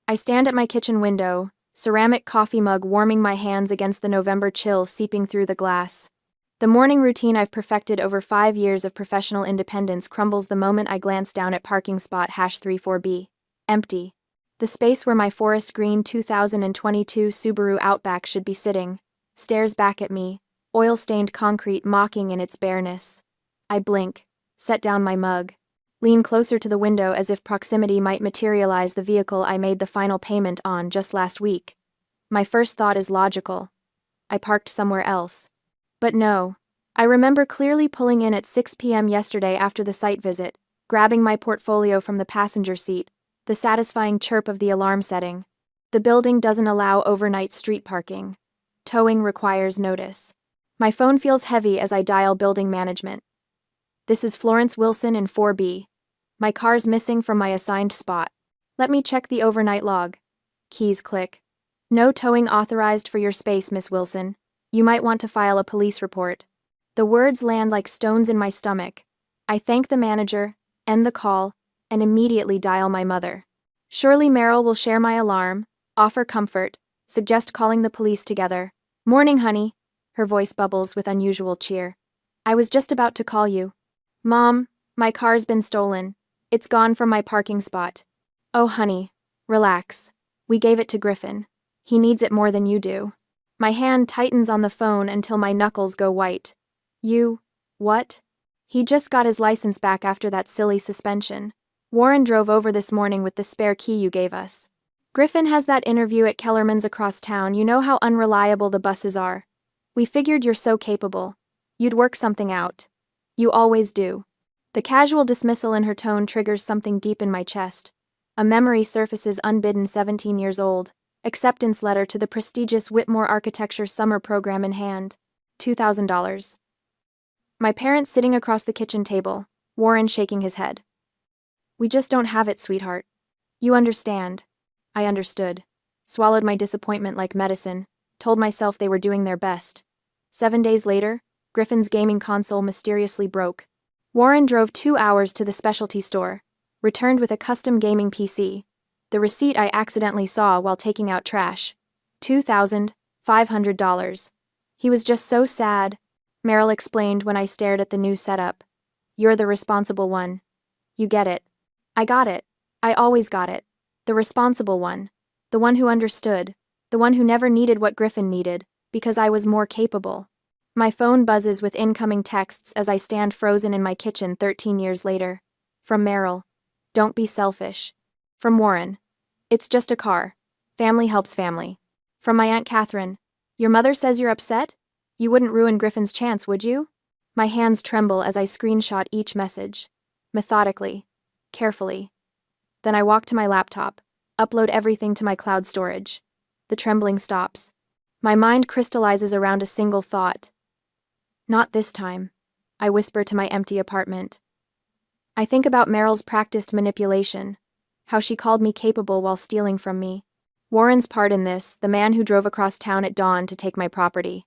I stand at my kitchen window, ceramic coffee mug warming my hands against the November chill seeping through the glass. The morning routine I've perfected over 5 years of professional independence crumbles the moment I glance down at parking spot #34B. Empty. The space where my forest green 2022 Subaru Outback should be sitting stares back at me, oil-stained concrete mocking in its bareness. I blink, set down my mug, lean closer to the window as if proximity might materialize the vehicle I made the final payment on just last week. My first thought is logical. I parked somewhere else. But no. I remember clearly pulling in at 6 p.m. yesterday after the site visit, grabbing my portfolio from the passenger seat, the satisfying chirp of the alarm setting. The building doesn't allow overnight street parking. Towing requires notice. My phone feels heavy as I dial building management. This is Florence Wilson in 4B. My car's missing from my assigned spot. Let me check the overnight log. Keys click. No towing authorized for your space, Miss Wilson. You might want to file a police report. The words land like stones in my stomach. I thank the manager, end the call, and immediately dial my mother. Surely Meryl will share my alarm, offer comfort, suggest calling the police together. Morning, honey. Her voice bubbles with unusual cheer. I was just about to call you. Mom, my car's been stolen. It's gone from my parking spot. Oh, honey, relax. We gave it to Griffin. He needs it more than you do. My hand tightens on the phone until my knuckles go white. What? He just got his license back after that silly suspension. Warren drove over this morning with the spare key you gave us. Griffin has that interview at Kellerman's across town. You know how unreliable the buses are. We figured you're so capable. You'd work something out. You always do. The casual dismissal in her tone triggers something deep in my chest. A memory surfaces unbidden 17 years old. Acceptance letter to the prestigious Whitmore Architecture summer program in hand. $2,000. My parents sitting across the kitchen table, Warren shaking his head. We just don't have it, sweetheart. You understand. I understood. Swallowed my disappointment like medicine, told myself they were doing their best. 7 days later, Griffin's gaming console mysteriously broke. Warren drove 2 hours to the specialty store, returned with a custom gaming PC. The receipt I accidentally saw while taking out trash. $2,500. He was just so sad, Meryl explained when I stared at the new setup. You're the responsible one. You get it. I got it. I always got it. The responsible one. The one who understood. The one who never needed what Griffin needed, because I was more capable. My phone buzzes with incoming texts as I stand frozen in my kitchen 13 years later. From Meryl. Don't be selfish. From Warren. It's just a car. Family helps family. From my Aunt Catherine. Your mother says you're upset? You wouldn't ruin Griffin's chance, would you? My hands tremble as I screenshot each message. Methodically. Carefully. Then I walk to my laptop, upload everything to my cloud storage. The trembling stops. My mind crystallizes around a single thought. Not this time, I whisper to my empty apartment. I think about Meryl's practiced manipulation, how she called me capable while stealing from me. Warren's part in this, the man who drove across town at dawn to take my property.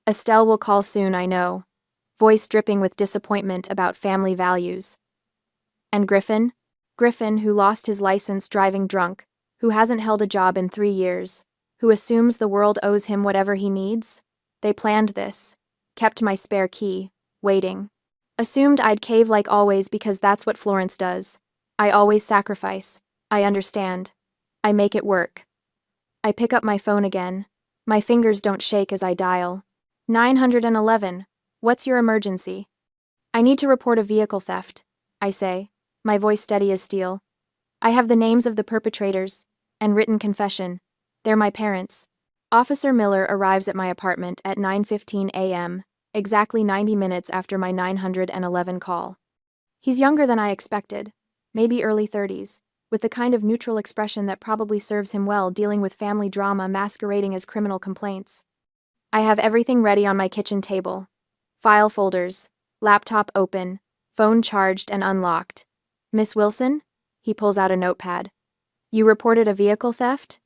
Estelle will call soon, I know, voice dripping with disappointment about family values. And Griffin? Griffin, who lost his license driving drunk, who hasn't held a job in 3 years, who assumes the world owes him whatever he needs? They planned this. Kept my spare key, waiting. Assumed I'd cave like always because that's what Florence does. I always sacrifice. I understand. I make it work. I pick up my phone again. My fingers don't shake as I dial. 911. What's your emergency? I need to report a vehicle theft, I say, my voice steady as steel. I have the names of the perpetrators and written confession. They're my parents. Officer Miller arrives at my apartment at 9:15 a.m., exactly 90 minutes after my 911 call. He's younger than I expected, maybe early 30s, with the kind of neutral expression that probably serves him well dealing with family drama masquerading as criminal complaints. I have everything ready on my kitchen table. File folders, laptop open, phone charged and unlocked. Miss Wilson? He pulls out a notepad. You reported a vehicle theft?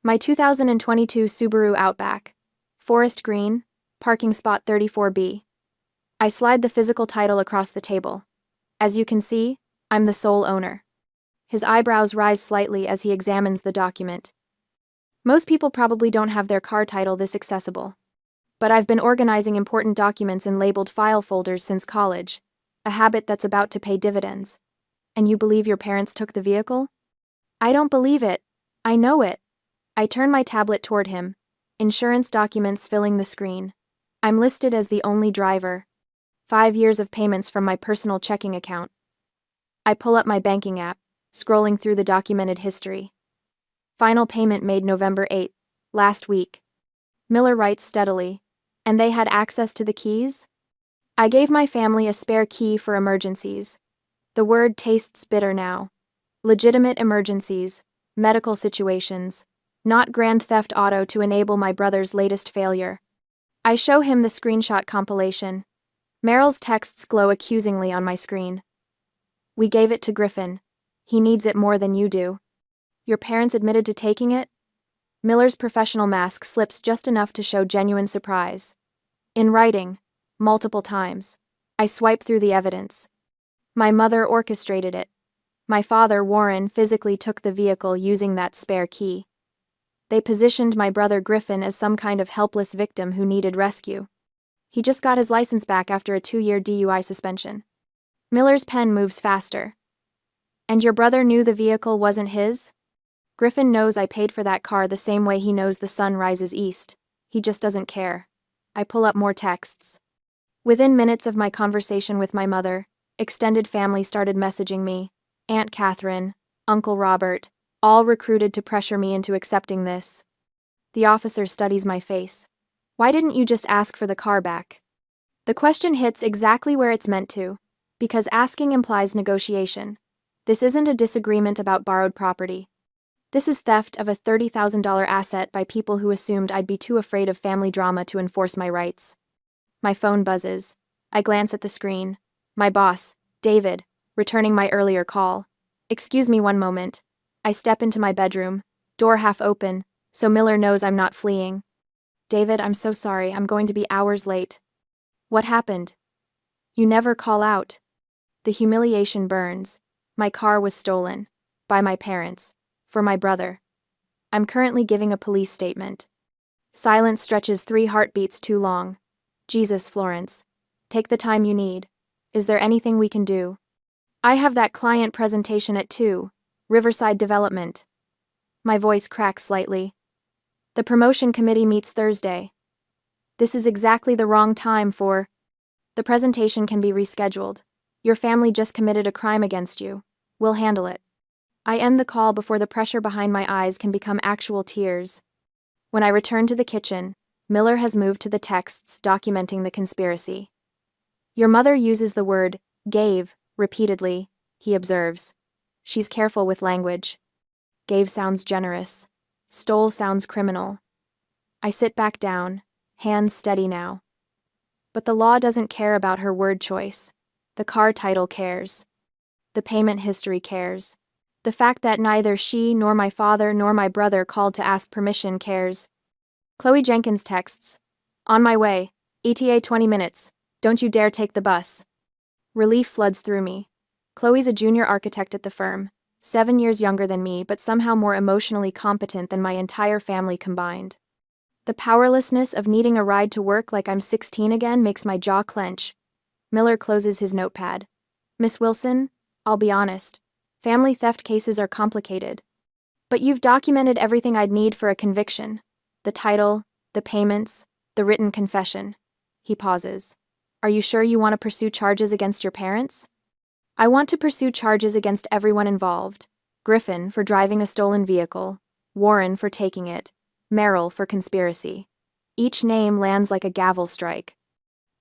My 2022 Subaru Outback. Forest Green, parking spot 34B. I slide the physical title across the table. As you can see, I'm the sole owner. His eyebrows rise slightly as he examines the document. Most people probably don't have their car title this accessible. But I've been organizing important documents in labeled file folders since college, a habit that's about to pay dividends. And you believe your parents took the vehicle? I don't believe it. I know it. I turn my tablet toward him, insurance documents filling the screen. I'm listed as the only driver. 5 years of payments from my personal checking account. I pull up my banking app, scrolling through the documented history. Final payment made November 8th, last week. Miller writes steadily. And they had access to the keys? I gave my family a spare key for emergencies. The word tastes bitter now. Legitimate emergencies, medical situations, not grand theft auto to enable my brother's latest failure. I show him the screenshot compilation. Meryl's texts glow accusingly on my screen. We gave it to Griffin. He needs it more than you do. Your parents admitted to taking it? Miller's professional mask slips just enough to show genuine surprise. In writing, multiple times. I swipe through the evidence. My mother orchestrated it. My father, Warren, physically took the vehicle using that spare key. They positioned my brother Griffin as some kind of helpless victim who needed rescue. He just got his license back after a 2-year DUI suspension. Miller's pen moves faster. And your brother knew the vehicle wasn't his? Griffin knows I paid for that car the same way he knows the sun rises east. He just doesn't care. I pull up more texts. Within minutes of my conversation with my mother, extended family started messaging me. Aunt Catherine, Uncle Robert, all recruited to pressure me into accepting this. The officer studies my face. Why didn't you just ask for the car back? The question hits exactly where it's meant to, because asking implies negotiation. This isn't a disagreement about borrowed property. This is theft of a $30,000 asset by people who assumed I'd be too afraid of family drama to enforce my rights. My phone buzzes. I glance at the screen. My boss, David, returning my earlier call. Excuse me one moment. I step into my bedroom, door half open, so Miller knows I'm not fleeing. David, I'm so sorry, I'm going to be hours late. What happened? You never call out. The humiliation burns. My car was stolen. By my parents. For my brother. I'm currently giving a police statement. Silence stretches 3 heartbeats too long. Jesus, Florence. Take the time you need. Is there anything we can do? I have that client presentation at 2, Riverside Development. My voice cracks slightly. The promotion committee meets Thursday. This is exactly the wrong time for... The presentation can be rescheduled. Your family just committed a crime against you. We'll handle it. I end the call before the pressure behind my eyes can become actual tears. When I return to the kitchen, Miller has moved to the texts documenting the conspiracy. Your mother uses the word gave repeatedly, he observes. She's careful with language. Gave sounds generous. Stole sounds criminal. I sit back down, hands steady now. But the law doesn't care about her word choice. The car title cares. The payment history cares. The fact that neither she nor my father nor my brother called to ask permission cares. Chloe Jenkins texts. On my way. ETA 20 minutes. Don't you dare take the bus. Relief floods through me. Chloe's a junior architect at the firm, 7 years younger than me but somehow more emotionally competent than my entire family combined. The powerlessness of needing a ride to work like I'm 16 again makes my jaw clench. Miller closes his notepad. Miss Wilson, I'll be honest. Family theft cases are complicated. But you've documented everything I'd need for a conviction. The title, the payments, the written confession. He pauses. Are you sure you want to pursue charges against your parents? I want to pursue charges against everyone involved. Griffin for driving a stolen vehicle, Warren for taking it, Meryl for conspiracy. Each name lands like a gavel strike.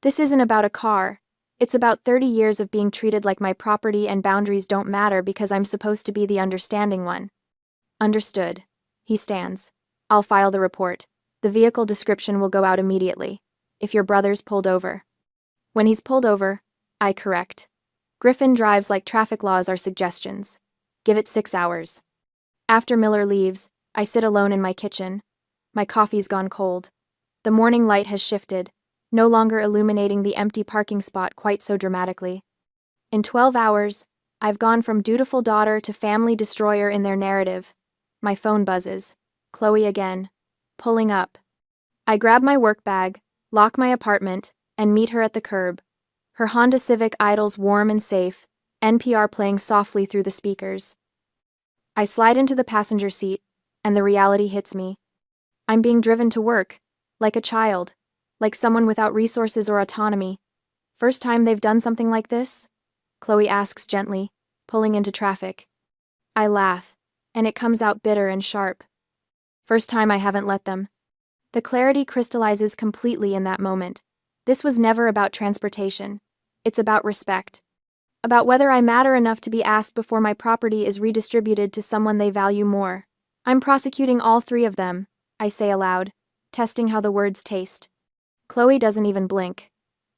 This isn't about a car. It's about 30 years of being treated like my property and boundaries don't matter because I'm supposed to be the understanding one. Understood. He stands. I'll file the report. The vehicle description will go out immediately. If your brother's pulled over. When he's pulled over, I correct. Griffin drives like traffic laws are suggestions. Give it 6 hours. After Miller leaves, I sit alone in my kitchen. My coffee's gone cold. The morning light has shifted, no longer illuminating the empty parking spot quite so dramatically. In 12 hours, I've gone from dutiful daughter to family destroyer in their narrative. My phone buzzes. Chloe again. Pulling up. I grab my work bag, lock my apartment, and meet her at the curb. Her Honda Civic idles warm and safe, NPR playing softly through the speakers. I slide into the passenger seat, and the reality hits me. I'm being driven to work, like a child, like someone without resources or autonomy. First time they've done something like this? Chloe asks gently, pulling into traffic. I laugh, and it comes out bitter and sharp. First time I haven't let them. The clarity crystallizes completely in that moment. This was never about transportation. It's about respect. About whether I matter enough to be asked before my property is redistributed to someone they value more. I'm prosecuting all three of them, I say aloud, testing how the words taste. Chloe doesn't even blink.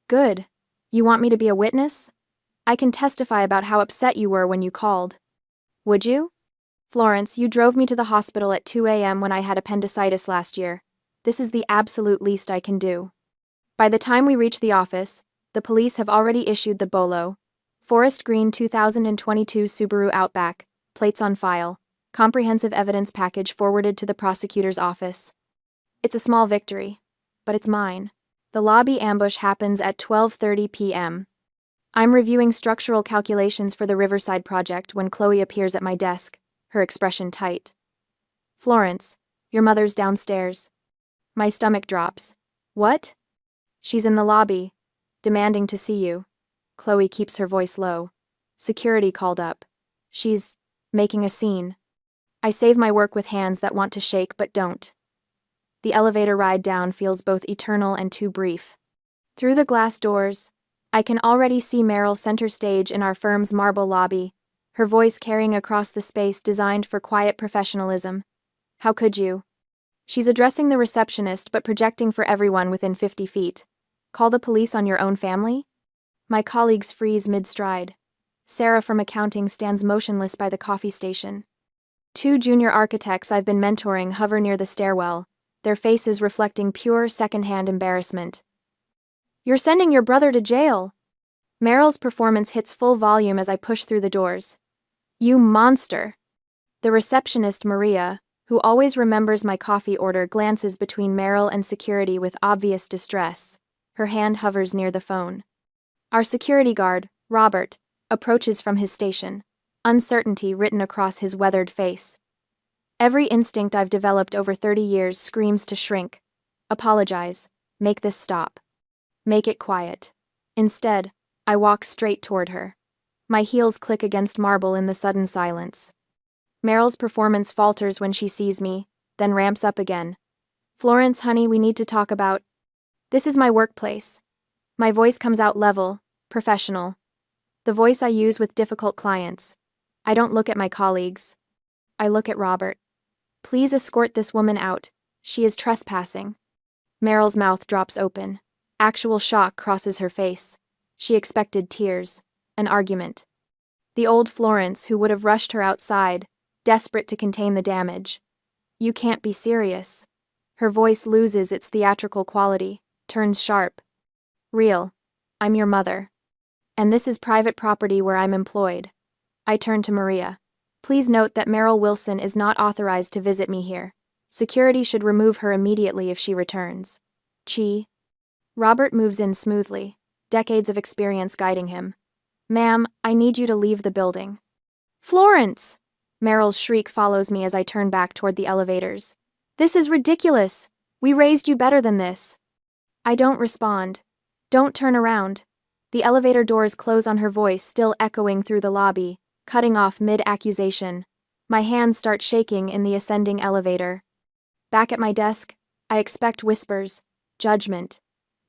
Good. You want me to be a witness? I can testify about how upset you were when you called. Would you? Florence, you drove me to the hospital at 2 a.m. when I had appendicitis last year. This is the absolute least I can do. By the time we reach the office, the police have already issued the BOLO. Forest Green 2022 Subaru Outback, plates on file, comprehensive evidence package forwarded to the prosecutor's office. It's a small victory, but it's mine. The lobby ambush happens at 12:30 p.m. I'm reviewing structural calculations for the Riverside project when Chloe appears at my desk, her expression tight. Florence, your mother's downstairs. My stomach drops. What? She's in the lobby, demanding to see you. Chloe keeps her voice low. Security called up. She's making a scene. I save my work with hands that want to shake but don't. The elevator ride down feels both eternal and too brief. Through the glass doors, I can already see Meryl center stage in our firm's marble lobby, her voice carrying across the space designed for quiet professionalism. How could you? She's addressing the receptionist but projecting for everyone within 50 feet. Call the police on your own family? My colleagues freeze mid-stride. Sarah from accounting stands motionless by the coffee station. Two junior architects I've been mentoring hover near the stairwell, their faces reflecting pure second-hand embarrassment. You're sending your brother to jail! Meryl's performance hits full volume as I push through the doors. You monster! The receptionist, Maria, who always remembers my coffee order, glances between Meryl and security with obvious distress. Her hand hovers near the phone. Our security guard, Robert, approaches from his station, uncertainty written across his weathered face. Every instinct I've developed over 30 years screams to shrink. Apologize. Make this stop. Make it quiet. Instead, I walk straight toward her. My heels click against marble in the sudden silence. Meryl's performance falters when she sees me, then ramps up again. Florence, honey, we need to talk about... This is my workplace. My voice comes out level, professional. The voice I use with difficult clients. I don't look at my colleagues. I look at Robert. Please escort this woman out. She is trespassing. Meryl's mouth drops open. Actual shock crosses her face. She expected tears. An argument. The old Florence who would have rushed her outside, desperate to contain the damage. You can't be serious. Her voice loses its theatrical quality, turns sharp. Real. I'm your mother. And this is private property where I'm employed. I turn to Maria. Please note that Meryl Wilson is not authorized to visit me here. Security should remove her immediately if she returns. Chi. Robert moves in smoothly, decades of experience guiding him. Ma'am, I need you to leave the building. Florence! Meryl's shriek follows me as I turn back toward the elevators. This is ridiculous. We raised you better than this. I don't respond. Don't turn around. The elevator doors close on her voice, still echoing through the lobby, cutting off mid-accusation. My hands start shaking in the ascending elevator. Back at my desk, I expect whispers, judgment.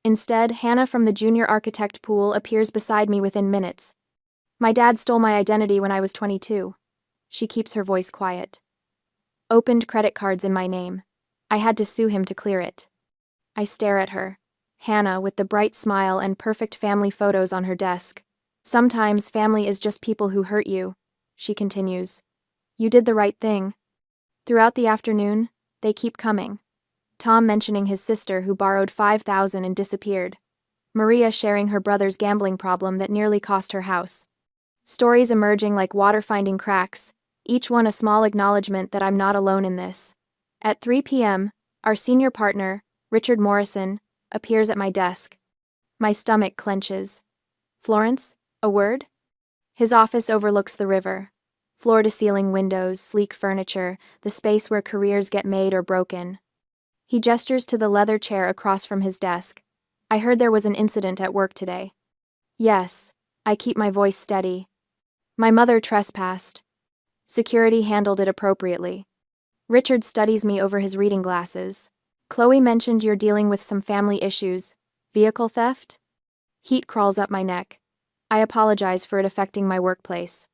Instead, Hannah from the junior architect pool appears beside me within minutes. My dad stole my identity when I was 22. She keeps her voice quiet. Opened credit cards in my name. I had to sue him to clear it. I stare at her. Hannah with the bright smile and perfect family photos on her desk. Sometimes family is just people who hurt you, she continues. You did the right thing. Throughout the afternoon, they keep coming. Tom mentioning his sister who borrowed $5,000 and disappeared. Maria sharing her brother's gambling problem that nearly cost her house. Stories emerging like water finding cracks, each one a small acknowledgement that I'm not alone in this. At 3 p.m., our senior partner, Richard Morrison, appears at my desk. My stomach clenches. Florence, a word? His office overlooks the river. Floor-to-ceiling windows, sleek furniture, the space where careers get made or broken. He gestures to the leather chair across from his desk. I heard there was an incident at work today. Yes, I keep my voice steady. My mother trespassed. Security handled it appropriately. Richard studies me over his reading glasses. Chloe mentioned you're dealing with some family issues. Vehicle theft? Heat crawls up my neck. I apologize for it affecting my workplace.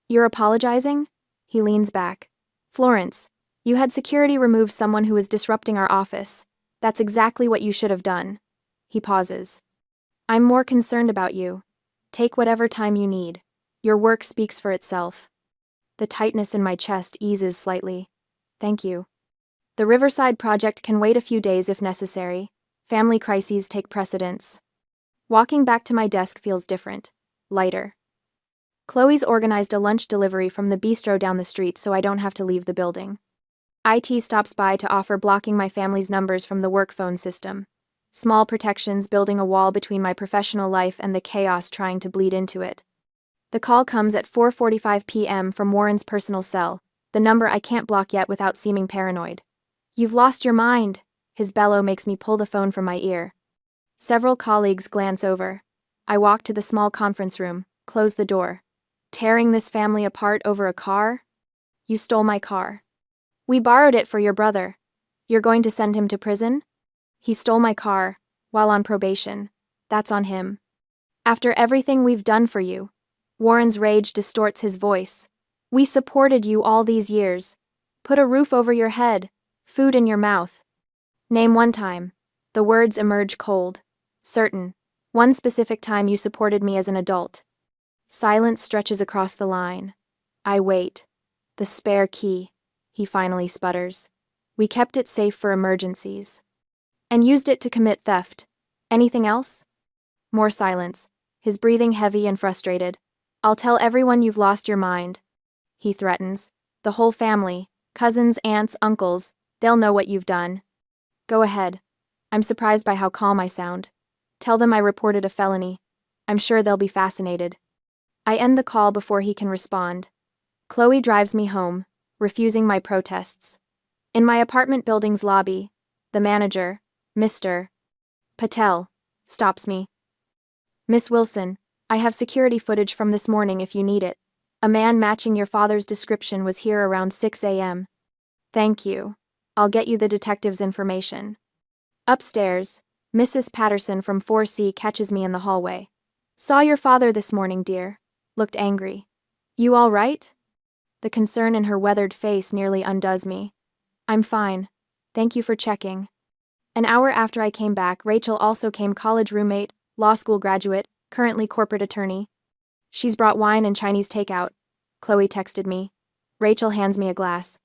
You're apologizing? He leans back. Florence, you had security remove someone who was disrupting our office. That's exactly what you should have done. He pauses. I'm more concerned about you. Take whatever time you need. Your work speaks for itself. The tightness in my chest eases slightly. Thank you. The Riverside project can wait a few days if necessary. Family crises take precedence. Walking back to my desk feels different. Lighter. Chloe's organized a lunch delivery from the bistro down the street so I don't have to leave the building. IT stops by to offer blocking my family's numbers from the work phone system. Small protections building a wall between my professional life and the chaos trying to bleed into it. The call comes at 4:45 p.m. from Warren's personal cell, the number I can't block yet without seeming paranoid. You've lost your mind. His bellow makes me pull the phone from my ear. Several colleagues glance over. I walk to the small conference room, close the door. Tearing this family apart over a car? You stole my car. We borrowed it for your brother. You're going to send him to prison? He stole my car, while on probation. That's on him. After everything we've done for you. Warren's rage distorts his voice. We supported you all these years. Put a roof over your head, food in your mouth. Name one time. The words emerge cold. Certain. One specific time you supported me as an adult. Silence stretches across the line. I wait. The spare key. He finally sputters. We kept it safe for emergencies. And used it to commit theft. Anything else? More silence, his breathing heavy and frustrated. I'll tell everyone you've lost your mind. He threatens. The whole family, cousins, aunts, uncles, they'll know what you've done. Go ahead. I'm surprised by how calm I sound. Tell them I reported a felony. I'm sure they'll be fascinated. I end the call before he can respond. Chloe drives me home, refusing my protests. In my apartment building's lobby, the manager, Mr. Patel, stops me. Miss Wilson, I have security footage from this morning if you need it. A man matching your father's description was here around 6 a.m. Thank you. I'll get you the detective's information. Upstairs, Mrs. Patterson from 4C catches me in the hallway. Saw your father this morning, dear. Looked angry. You all right? The concern in her weathered face nearly undoes me. I'm fine. Thank you for checking. An hour after I came back, Rachel also came, college roommate, law school graduate, currently corporate attorney. She's brought wine and Chinese takeout. Chloe texted me. Rachel hands me a glass.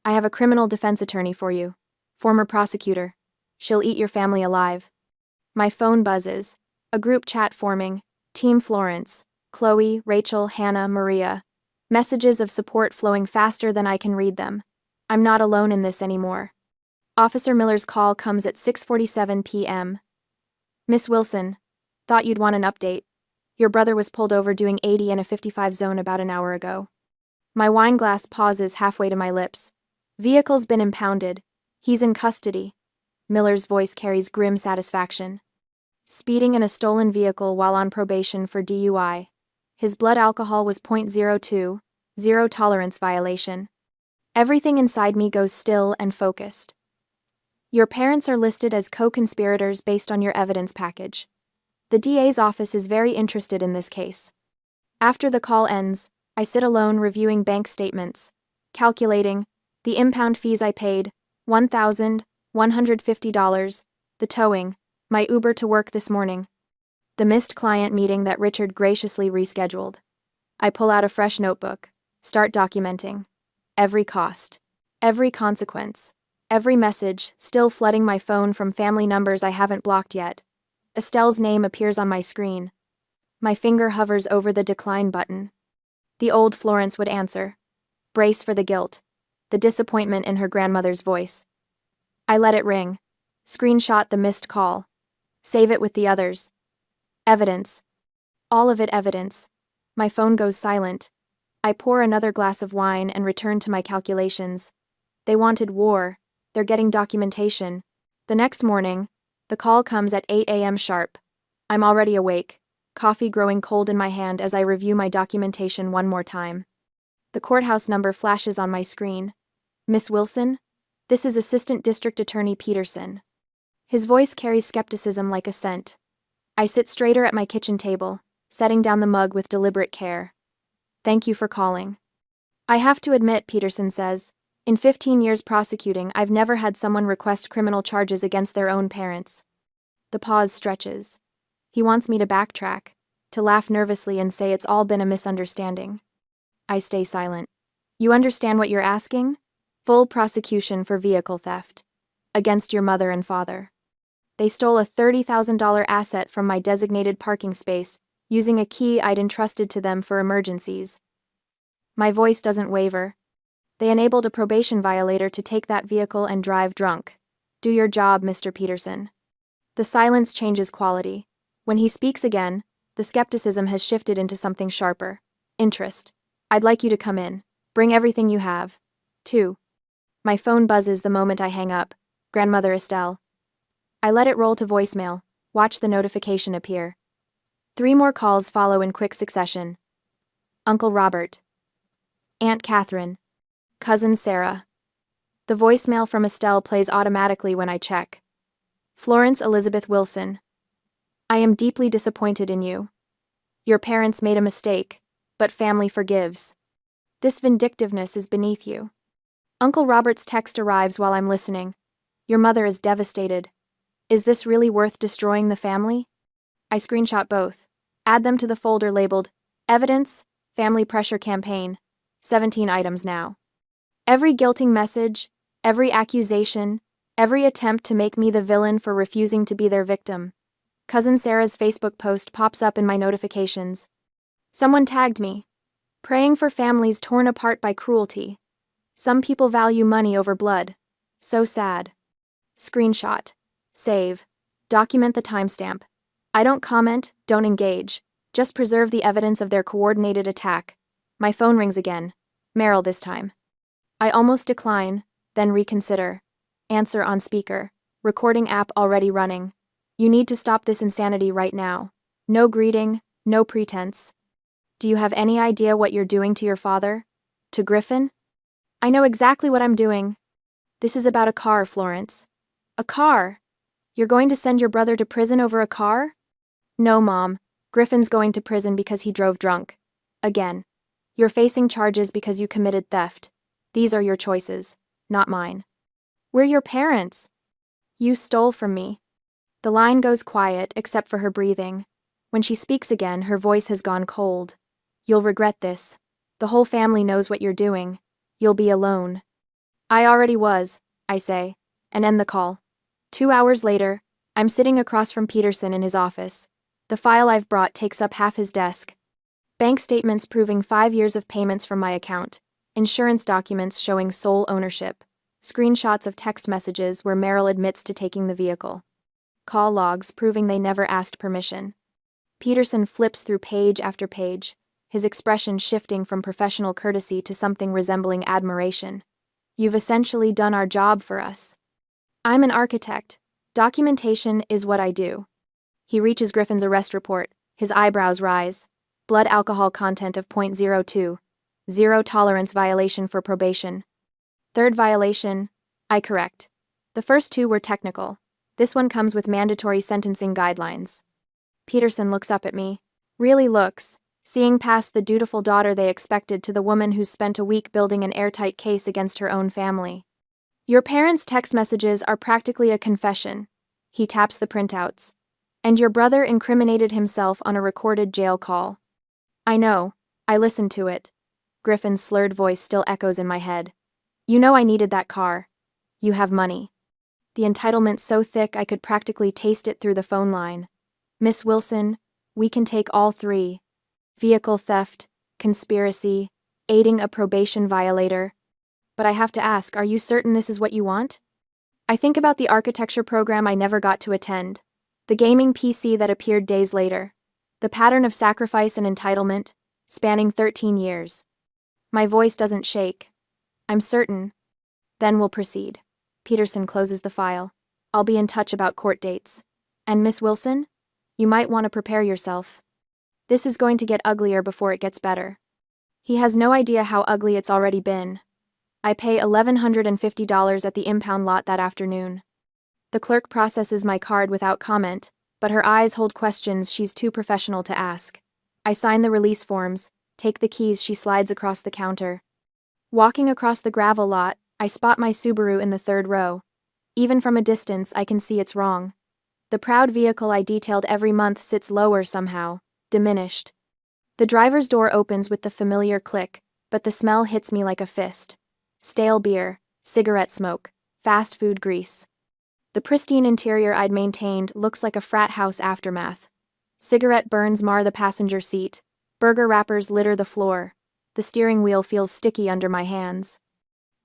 I have a criminal defense attorney for you. Former prosecutor. She'll eat your family alive. My phone buzzes. A group chat forming. Team Florence. Chloe, Rachel, Hannah, Maria. Messages of support flowing faster than I can read them. I'm not alone in this anymore. Officer Miller's call comes at 6:47 p.m. Miss Wilson, thought you'd want an update. Your brother was pulled over doing 80 in a 55 zone about an hour ago. My wine glass pauses halfway to my lips. Vehicle's been impounded. He's in custody. Miller's voice carries grim satisfaction. Speeding in a stolen vehicle while on probation for DUI. His blood alcohol was .02, zero tolerance violation. Everything inside me goes still and focused. Your parents are listed as co-conspirators based on your evidence package. The DA's office is very interested in this case. After the call ends, I sit alone reviewing bank statements, calculating the impound fees I paid, $1,150, the towing, my Uber to work this morning, the missed client meeting that Richard graciously rescheduled. I pull out a fresh notebook, start documenting. Every cost, every consequence, every message, still flooding my phone from family numbers I haven't blocked yet. Estelle's name appears on my screen. My finger hovers over the decline button. The old Florence would answer. Brace for the guilt. The disappointment in her grandmother's voice. I let it ring. Screenshot the missed call. Save it with the others. Evidence. All of it evidence. My phone goes silent. I pour another glass of wine and return to my calculations. They wanted war. They're getting documentation. The next morning, the call comes at 8 a.m. sharp. I'm already awake, coffee growing cold in my hand as I review my documentation one more time. The courthouse number flashes on my screen. Miss Wilson? This is Assistant District Attorney Peterson. His voice carries skepticism like a scent. I sit straighter at my kitchen table, setting down the mug with deliberate care. Thank you for calling. I have to admit, Peterson says, in 15 years prosecuting, I've never had someone request criminal charges against their own parents. The pause stretches. He wants me to backtrack, to laugh nervously and say it's all been a misunderstanding. I stay silent. You understand what you're asking? Full prosecution for vehicle theft. Against your mother and father. They stole a $30,000 asset from my designated parking space, using a key I'd entrusted to them for emergencies. My voice doesn't waver. They enabled a probation violator to take that vehicle and drive drunk. Do your job, Mr. Peterson. The silence changes quality. When he speaks again, the skepticism has shifted into something sharper. Interest. I'd like you to come in. Bring everything you have. 2. My phone buzzes the moment I hang up. Grandmother Estelle. I let it roll to voicemail. Watch the notification appear. 3 more calls follow in quick succession. Uncle Robert. Aunt Catherine. Cousin Sarah. The voicemail from Estelle plays automatically when I check. Florence Elizabeth Wilson. I am deeply disappointed in you. Your parents made a mistake, but family forgives. This vindictiveness is beneath you. Uncle Robert's text arrives while I'm listening. Your mother is devastated. Is this really worth destroying the family? I screenshot both. Add them to the folder labeled Evidence, Family Pressure Campaign. 17 items now. Every guilting message, every accusation, every attempt to make me the villain for refusing to be their victim. Cousin Sarah's Facebook post pops up in my notifications. Someone tagged me. Praying for families torn apart by cruelty. Some people value money over blood. So sad. Screenshot. Save. Document the timestamp. I don't comment, don't engage. Just preserve the evidence of their coordinated attack. My phone rings again. Meryl this time. I almost decline, then reconsider. Answer on speaker. Recording app already running. You need to stop this insanity right now. No greeting, no pretense. Do you have any idea what you're doing to your father? To Griffin? I know exactly what I'm doing. This is about a car, Florence. A car? You're going to send your brother to prison over a car? No, Mom. Griffin's going to prison because he drove drunk. Again. You're facing charges because you committed theft. These are your choices, not mine. We're your parents. You stole from me. The line goes quiet except for her breathing. When she speaks again, her voice has gone cold. You'll regret this. The whole family knows what you're doing. You'll be alone. I already was, I say, and end the call. 2 hours later, I'm sitting across from Peterson in his office. The file I've brought takes up half his desk. Bank statements proving 5 years of payments from my account. Insurance documents showing sole ownership. Screenshots of text messages where Meryl admits to taking the vehicle. Call logs proving they never asked permission. Peterson flips through page after page, his expression shifting from professional courtesy to something resembling admiration. You've essentially done our job for us. I'm an architect. Documentation is what I do. He reaches Griffin's arrest report. His eyebrows rise. Blood alcohol content of 0.02. Zero tolerance violation for probation. Third violation, I correct. The first 2 were technical. This one comes with mandatory sentencing guidelines. Peterson looks up at me. Really looks, seeing past the dutiful daughter they expected to the woman who's spent a week building an airtight case against her own family. Your parents' text messages are practically a confession. He taps the printouts. And your brother incriminated himself on a recorded jail call. I know. I listened to it. Griffin's slurred voice still echoes in my head. You know I needed that car. You have money. The entitlement so thick I could practically taste it through the phone line. Miss Wilson, we can take all 3. Vehicle theft, conspiracy, aiding a probation violator. But I have to ask, are you certain this is what you want? I think about the architecture program I never got to attend, the gaming PC that appeared days later, the pattern of sacrifice and entitlement, spanning 13 years. My voice doesn't shake. I'm certain. Then we'll proceed. Peterson closes the file. I'll be in touch about court dates. And Miss Wilson? You might want to prepare yourself. This is going to get uglier before it gets better. He has no idea how ugly it's already been. I pay $1,150 at the impound lot that afternoon. The clerk processes my card without comment, but her eyes hold questions she's too professional to ask. I sign the release forms, take the keys. She slides across the counter. Walking across the gravel lot, I spot my Subaru in the third row. Even from a distance, I can see it's wrong. The proud vehicle I detailed every month sits lower somehow, diminished. The driver's door opens with the familiar click, but the smell hits me like a fist. Stale beer, cigarette smoke, fast food grease. The pristine interior I'd maintained looks like a frat house aftermath. Cigarette burns mar the passenger seat. Burger wrappers litter the floor. The steering wheel feels sticky under my hands.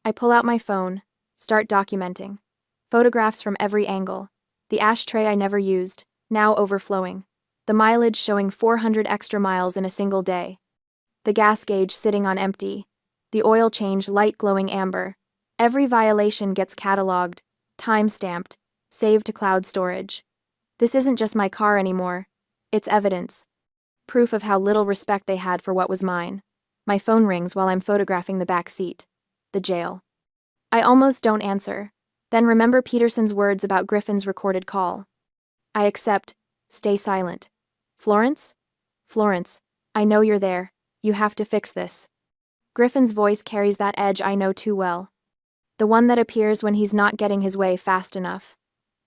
I pull out my phone, start documenting. Photographs from every angle. The ashtray I never used, now overflowing. The mileage showing 400 extra miles in a single day. The gas gauge sitting on empty. The oil change light glowing amber. Every violation gets cataloged, time-stamped, saved to cloud storage. This isn't just my car anymore. It's evidence. Proof of how little respect they had for what was mine. My phone rings while I'm photographing the back seat. The jail. I almost don't answer, then remember Peterson's words about Griffin's recorded call. I accept, stay silent. Florence? Florence, I know you're there. You have to fix this. Griffin's voice carries that edge I know too well. The one that appears when he's not getting his way fast enough.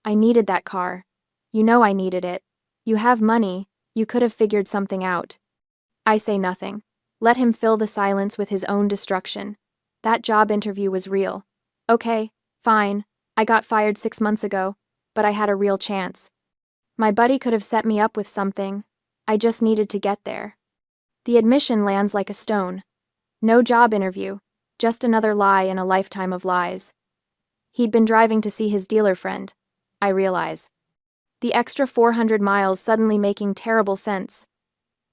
I needed that car. You know I needed it. You have money, you could have figured something out. I say nothing. Let him fill the silence with his own destruction. That job interview was real. Okay, fine. I got fired 6 months ago, but I had a real chance. My buddy could have set me up with something. I just needed to get there. The admission lands like a stone. No job interview, just another lie in a lifetime of lies. He'd been driving to see his dealer friend, I realize. The extra 400 miles suddenly making terrible sense.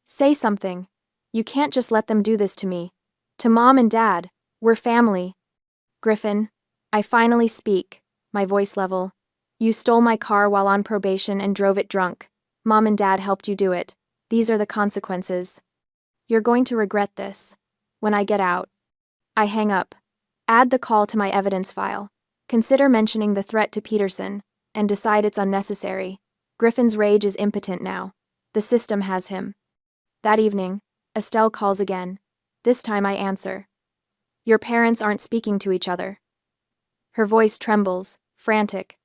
Say something. You can't just let them do this to me. To Mom and Dad, we're family. Griffin, I finally speak, my voice level. You stole my car while on probation and drove it drunk. Mom and Dad helped you do it. These are the consequences. You're going to regret this. When I get out. I hang up. Add the call to my evidence file. Consider mentioning the threat to Peterson, and decide it's unnecessary. Griffin's rage is impotent now. The system has him. That evening, Estelle calls again. This time I answer. Your parents aren't speaking to each other. Her voice trembles, frantic.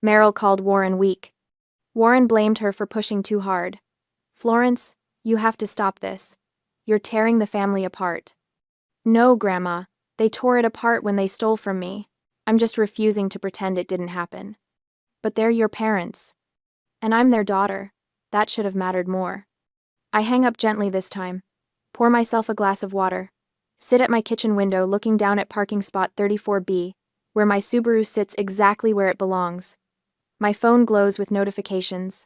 Merrill called Warren weak. Warren blamed her for pushing too hard. Florence, you have to stop this. You're tearing the family apart. No, Grandma, they tore it apart when they stole from me. I'm just refusing to pretend it didn't happen. But they're your parents. And I'm their daughter. That should have mattered more. I hang up gently this time. Pour myself a glass of water. Sit at my kitchen window looking down at parking spot 34B, where my Subaru sits exactly where it belongs. My phone glows with notifications.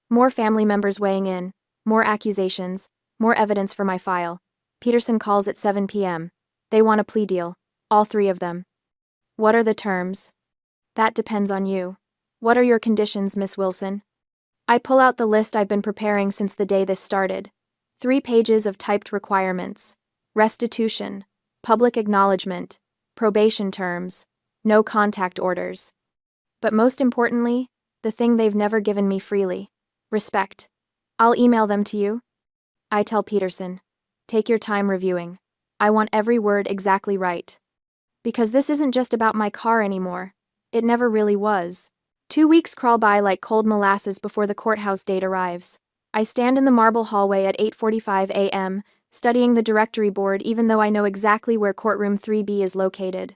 More family members weighing in, more accusations, more evidence for my file. Peterson calls at 7 p.m. They want a plea deal, all three of them. What are the terms? That depends on you. What are your conditions, Miss Wilson? I pull out the list I've been preparing since the day this started. 3 pages of typed requirements. Restitution, public acknowledgement, probation terms, no contact orders. But most importantly, the thing they've never given me freely. Respect. I'll email them to you. I tell Peterson. Take your time reviewing. I want every word exactly right. Because this isn't just about my car anymore. It never really was. 2 weeks crawl by like cold molasses before the courthouse date arrives. I stand in the marble hallway at 8:45 a.m., studying the directory board even though I know exactly where courtroom 3B is located.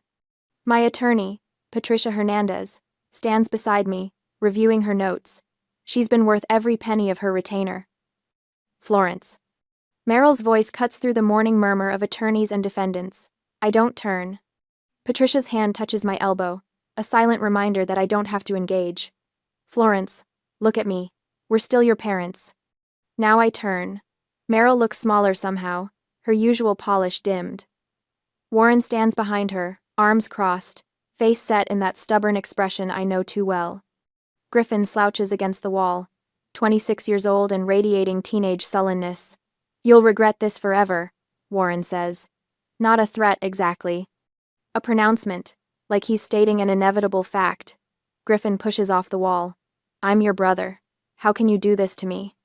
My attorney, Patricia Hernandez, stands beside me, reviewing her notes. She's been worth every penny of her retainer. Florence. Meryl's voice cuts through the morning murmur of attorneys and defendants. I don't turn. Patricia's hand touches my elbow, a silent reminder that I don't have to engage. Florence, look at me. We're still your parents. Now I turn. Meryl looks smaller somehow, her usual polish dimmed. Warren stands behind her, arms crossed, face set in that stubborn expression I know too well. Griffin slouches against the wall, 26 years old and radiating teenage sullenness. You'll regret this forever, Warren says. Not a threat exactly. A pronouncement, like he's stating an inevitable fact. Griffin pushes off the wall. I'm your brother. How can you do this to me?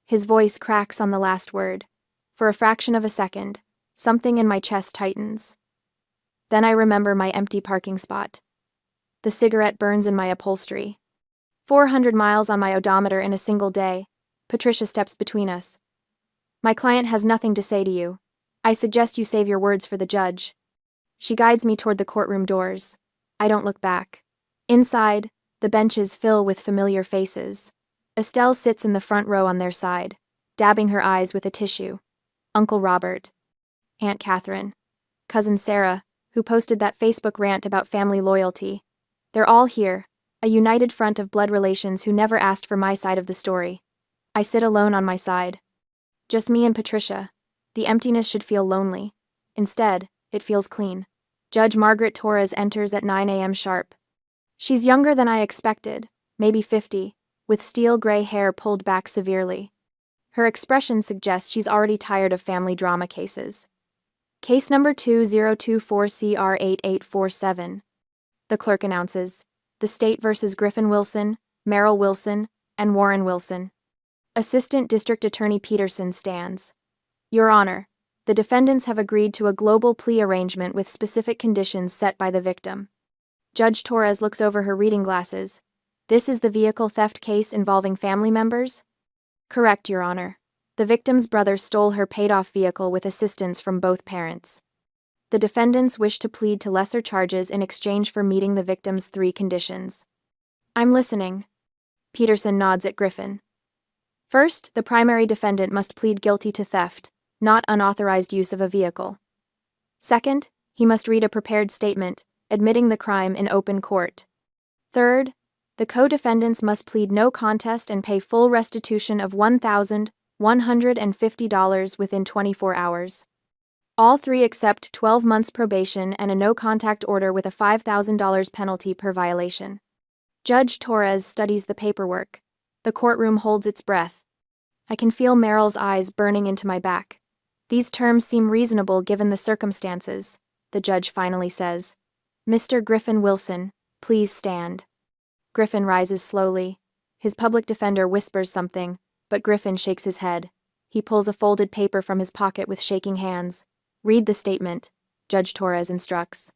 His voice cracks on the last word. For a fraction of a second, something in my chest tightens. Then I remember my empty parking spot. The cigarette burns in my upholstery. 400 miles on my odometer in a single day. Patricia steps between us. My client has nothing to say to you. I suggest you save your words for the judge. She guides me toward the courtroom doors. I don't look back. Inside, the benches fill with familiar faces. Estelle sits in the front row on their side, dabbing her eyes with a tissue. Uncle Robert. Aunt Catherine. Cousin Sarah, who posted that Facebook rant about family loyalty. They're all here, a united front of blood relations who never asked for my side of the story. I sit alone on my side. Just me and Patricia. The emptiness should feel lonely. Instead, it feels clean. Judge Margaret Torres enters at 9 a.m. sharp. She's younger than I expected, maybe 50, with steel gray hair pulled back severely. Her expression suggests she's already tired of family drama cases. Case number 2024CR8847. The clerk announces. The state versus Griffin Wilson, Meryl Wilson, and Warren Wilson. Assistant District Attorney Peterson stands. Your Honor, the defendants have agreed to a global plea arrangement with specific conditions set by the victim. Judge Torres looks over her reading glasses. This is the vehicle theft case involving family members? Correct, Your Honor. The victim's brother stole her paid-off vehicle with assistance from both parents. The defendants wish to plead to lesser charges in exchange for meeting the victim's 3 conditions. I'm listening. Peterson nods at Griffin. First, the primary defendant must plead guilty to theft, not unauthorized use of a vehicle. Second, he must read a prepared statement, admitting the crime in open court. Third, the co-defendants must plead no contest and pay full restitution of $1,150 within 24 hours. All 3 accept 12 months probation and a no-contact order with a $5,000 penalty per violation. Judge Torres studies the paperwork. The courtroom holds its breath. I can feel Meryl's eyes burning into my back. These terms seem reasonable given the circumstances, the judge finally says. Mr. Griffin Wilson, please stand. Griffin rises slowly. His public defender whispers something, but Griffin shakes his head. He pulls a folded paper from his pocket with shaking hands. Read the statement, Judge Torres instructs.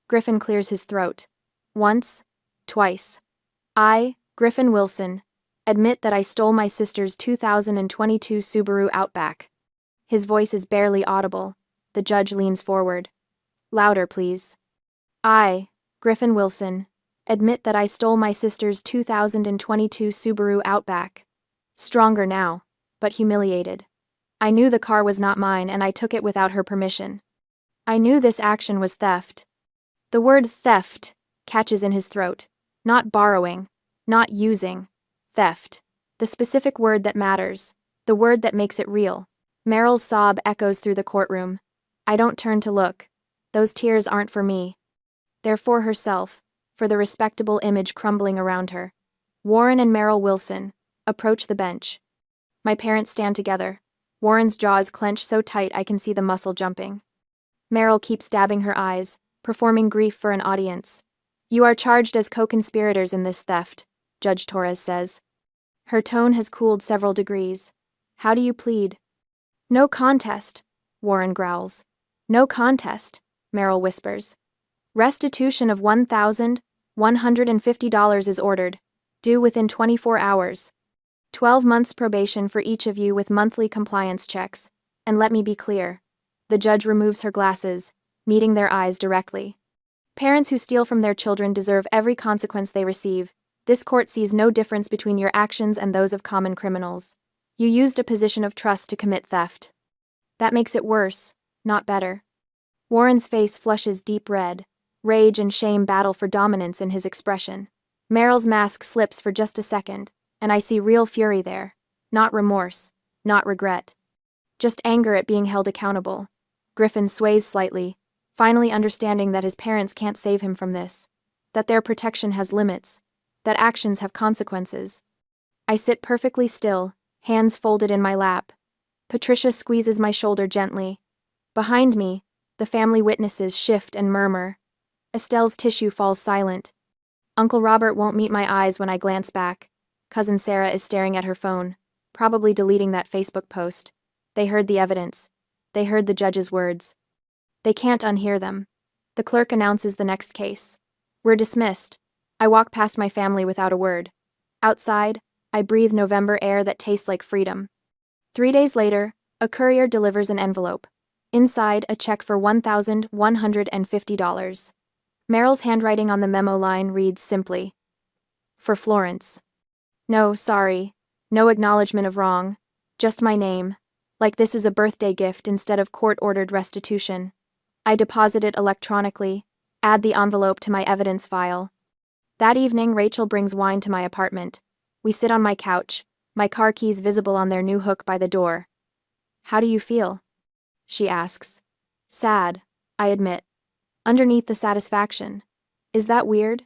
Griffin clears his throat. Once, twice. I, Griffin Wilson, admit that I stole my sister's 2022 Subaru Outback. His voice is barely audible. The judge leans forward. Louder, please. I, Griffin Wilson, admit that I stole my sister's 2022 Subaru Outback. Stronger now, but humiliated. I knew the car was not mine and I took it without her permission. I knew this action was theft. The word theft catches in his throat. Not borrowing, not using. Theft. The specific word that matters. The word that makes it real. Meryl's sob echoes through the courtroom. I don't turn to look. Those tears aren't for me. They're for herself, for the respectable image crumbling around her. Warren and Meryl Wilson approach the bench. My parents stand together. Warren's jaw is clenched so tight I can see the muscle jumping. Meryl keeps dabbing her eyes, performing grief for an audience. You are charged as co-conspirators in this theft, Judge Torres says. Her tone has cooled several degrees. How do you plead? No contest, Warren growls. No contest, Meryl whispers. Restitution of $1,150 is ordered, due within 24 hours. 12 months probation for each of you with monthly compliance checks. And let me be clear. The judge removes her glasses, meeting their eyes directly. Parents who steal from their children deserve every consequence they receive. This court sees no difference between your actions and those of common criminals. You used a position of trust to commit theft. That makes it worse, not better. Warren's face flushes deep red. Rage and shame battle for dominance in his expression. Meryl's mask slips for just a second, and I see real fury there. Not remorse, not regret. Just anger at being held accountable. Griffin sways slightly, finally understanding that his parents can't save him from this. That their protection has limits. That actions have consequences. I sit perfectly still, hands folded in my lap. Patricia squeezes my shoulder gently. Behind me, the family witnesses shift and murmur. Estelle's tissue falls silent. Uncle Robert won't meet my eyes when I glance back. Cousin Sarah is staring at her phone, probably deleting that Facebook post. They heard the evidence. They heard the judge's words. They can't unhear them. The clerk announces the next case. We're dismissed. I walk past my family without a word. Outside, I breathe November air that tastes like freedom. 3 days later, a courier delivers an envelope. Inside, a check for $1,150. Meryl's handwriting on the memo line reads simply, "For Florence." No, sorry. No acknowledgement of wrong. Just my name. Like this is a birthday gift instead of court-ordered restitution. I deposit it electronically, add the envelope to my evidence file. That evening, Rachel brings wine to my apartment. We sit on my couch, my car keys visible on their new hook by the door. "How do you feel?" she asks. "Sad," I admit. Underneath the satisfaction. Is that weird?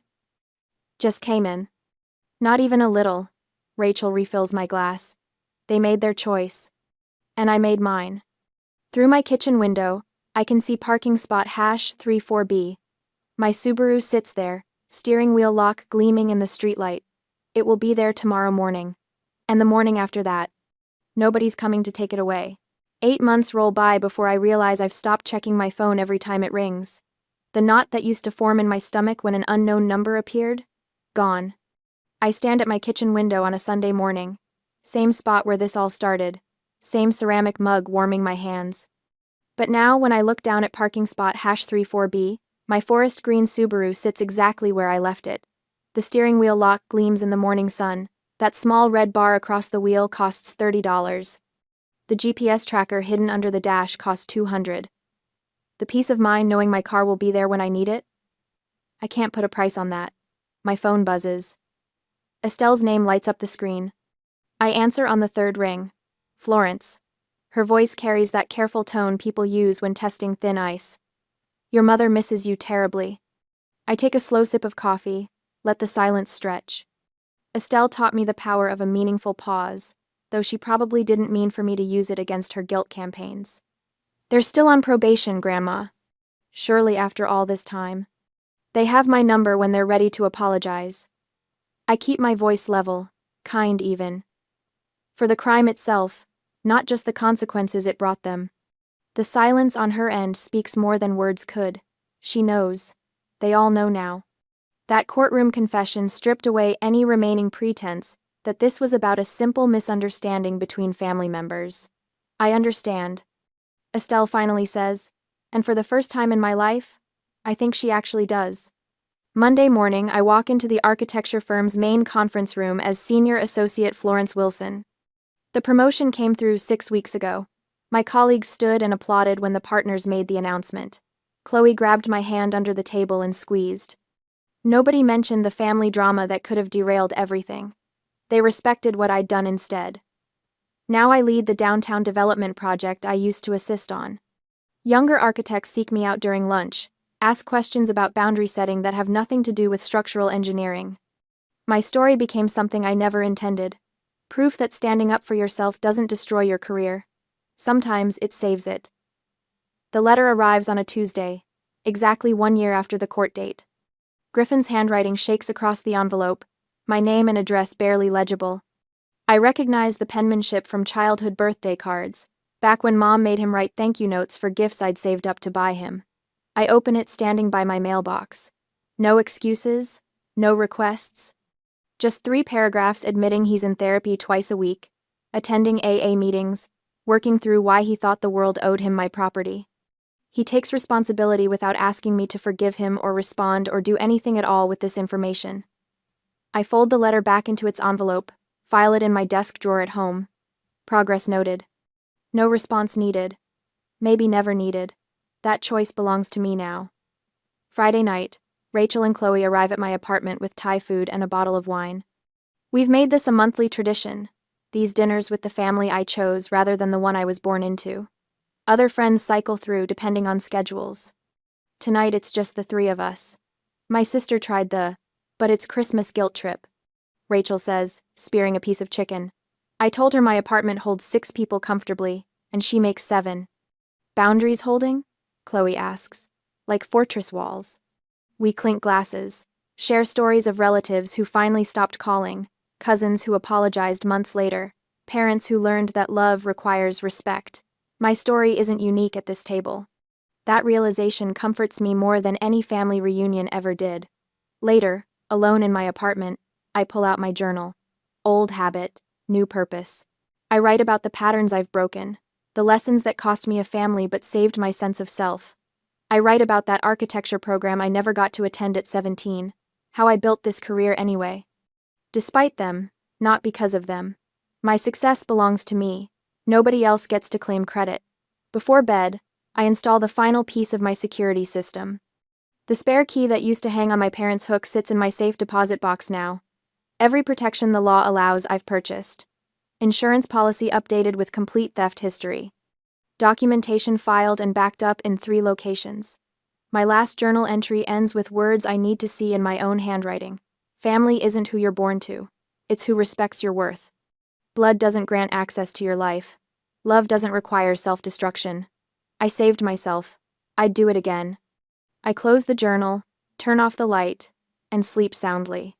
"Just came in." "Not even a little." Rachel refills my glass. They made their choice. And I made mine. Through my kitchen window, I can see parking spot #34B. My Subaru sits there, steering wheel lock gleaming in the streetlight. It will be there tomorrow morning. And the morning after that. Nobody's coming to take it away. 8 months roll by before I realize I've stopped checking my phone every time it rings. The knot that used to form in my stomach when an unknown number appeared? Gone. I stand at my kitchen window on a Sunday morning. Same spot where this all started. Same ceramic mug warming my hands. But now, when I look down at parking spot #34B, my forest green Subaru sits exactly where I left it. The steering wheel lock gleams in the morning sun. That small red bar across the wheel costs $30. The GPS tracker hidden under the dash costs $200. The peace of mind knowing my car will be there when I need it? I can't put a price on that. My phone buzzes. Estelle's name lights up the screen. I answer on the third ring. Florence. Her voice carries that careful tone people use when testing thin ice. "Your mother misses you terribly." I take a slow sip of coffee, let the silence stretch. Estelle taught me the power of a meaningful pause, though she probably didn't mean for me to use it against her guilt campaigns. "They're still on probation, Grandma." Surely after all this time. "They have my number when they're ready to apologize." I keep my voice level, kind even. For the crime itself, not just the consequences it brought them. The silence on her end speaks more than words could. She knows. They all know now. That courtroom confession stripped away any remaining pretense that this was about a simple misunderstanding between family members. "I understand," Estelle finally says, and for the first time in my life, I think she actually does. Monday morning, I walk into the architecture firm's main conference room as Senior Associate Florence Wilson. The promotion came through 6 weeks ago. My colleagues stood and applauded when the partners made the announcement. Chloe grabbed my hand under the table and squeezed. Nobody mentioned the family drama that could have derailed everything. They respected what I'd done instead. Now I lead the downtown development project I used to assist on. Younger architects seek me out during lunch, ask questions about boundary setting that have nothing to do with structural engineering. My story became something I never intended. Proof that standing up for yourself doesn't destroy your career. Sometimes it saves it. The letter arrives on a Tuesday, exactly 1 year after the court date. Griffin's handwriting shakes across the envelope, my name and address barely legible. I recognize the penmanship from childhood birthday cards, back when Mom made him write thank you notes for gifts I'd saved up to buy him. I open it standing by my mailbox. No excuses, no requests. Just 3 paragraphs admitting he's in therapy twice a week, attending AA meetings, working through why he thought the world owed him my property. He takes responsibility without asking me to forgive him or respond or do anything at all with this information. I fold the letter back into its envelope, file it in my desk drawer at home. Progress noted. No response needed. Maybe never needed. That choice belongs to me now. Friday night, Rachel and Chloe arrive at my apartment with Thai food and a bottle of wine. We've made this a monthly tradition, these dinners with the family I chose rather than the one I was born into. Other friends cycle through depending on schedules. Tonight it's just the three of us. My sister tried but it's Christmas guilt trip, Rachel says, spearing a piece of chicken. I told her my apartment holds 6 people comfortably, and she makes 7. Boundaries holding? Chloe asks. Like fortress walls. We clink glasses, share stories of relatives who finally stopped calling, cousins who apologized months later, parents who learned that love requires respect. My story isn't unique at this table. That realization comforts me more than any family reunion ever did. Later, alone in my apartment, I pull out my journal. Old habit, new purpose. I write about the patterns I've broken, the lessons that cost me a family but saved my sense of self. I write about that architecture program I never got to attend at 17, how I built this career anyway. Despite them, not because of them. My success belongs to me. Nobody else gets to claim credit. Before bed, I install the final piece of my security system. The spare key that used to hang on my parents' hook sits in my safe deposit box now. Every protection the law allows, I've purchased. Insurance policy updated with complete theft history. Documentation filed and backed up in 3 locations. My last journal entry ends with words I need to see in my own handwriting. Family isn't who you're born to. It's who respects your worth. Blood doesn't grant access to your life. Love doesn't require self-destruction. I saved myself. I'd do it again. I close the journal, turn off the light, and sleep soundly.